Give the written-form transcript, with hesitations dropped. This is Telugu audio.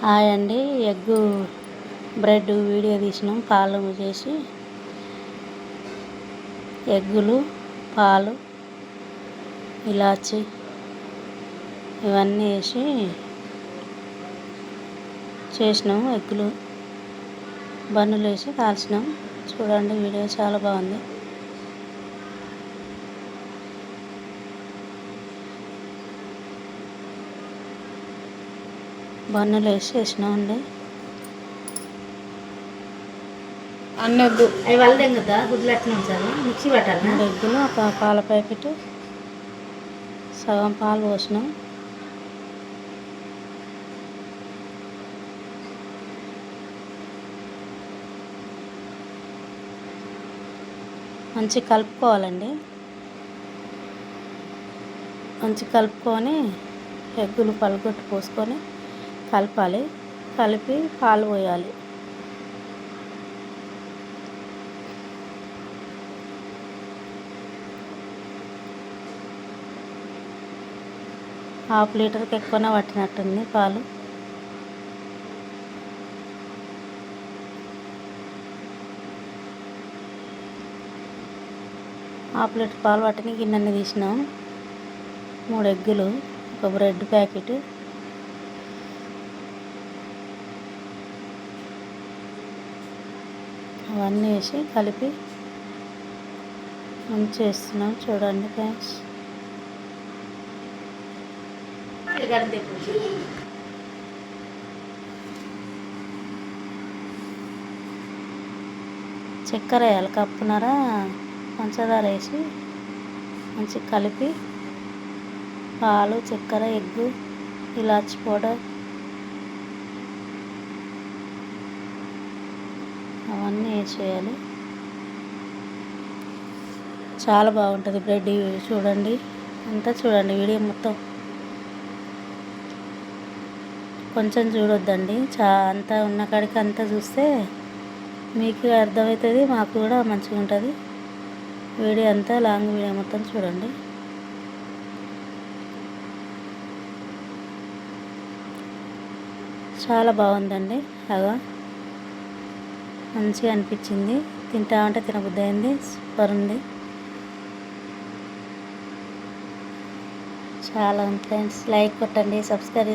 హాయ్ అండి. ఎగ్గు బ్రెడ్ వీడియో తీసినాం. పాలు చేసి ఎగ్గులు, పాలు, ఇలాచి ఇవన్నీ వేసి చేసినాం. ఎగ్గులు బన్నులు వేసి కాల్చినాం. చూడండి, వీడియో చాలా బాగుంది. బన్నులు వేసి వేసినామండి. అన్నొద్దు అవి వాళ్ళదేం కదా గుడ్లు అట్లా ఉంచాలి. మిక్సీ పట్టాలి. 3 ఎగ్గులు, ఒక పాల ప్యాకెట్, సగం పాలు పోసినాం. మంచిగా కలుపుకోవాలండి. మంచిగా కలుపుకొని ఎగ్గులు పలుగొట్టు పోసుకొని కలపాలి. కలిపి పాలు పోయాలి. ½ లీటర్కి ఎక్కువనే పట్టినట్టుంది పాలు. ½ లీటర్ పాలు పట్టిన గిన్నెని తీసినాం. 3 ఎగ్గులు, ఒక బ్రెడ్ ప్యాకెట్, అవన్నీ వేసి కలిపి మంచిగా చేస్తున్నాం. చూడండి ఫ్రెండ్స్. చక్కెర వేయాలి. కప్పున్నర పంచదార వేసి మంచిగా కలిపి పాలు, చక్కెర, ఎగ్గు, ఇలాచి పౌడర్ అవన్నీ వేసేయాలి. చాలా బాగుంటుంది బ్రెడ్. చూడండి, అంతా చూడండి వీడియో మొత్తం. కొంచెం చూడొద్దండి, అంతా ఉన్న కాడికి అంతా చూస్తే మీకు అర్థమవుతుంది, మాకు కూడా మంచిగా ఉంటుంది. వీడియో అంతా లాంగ్ వీడియో మొత్తం చూడండి. చాలా బాగుందండి. అలా మంచిగా అనిపించింది. తింటా ఉంటే తినబుద్ధి అయింది. సూపర్ ఉంది. చాలా ఫ్రెండ్స్, లైక్ కొట్టండి, సబ్స్క్రైబ్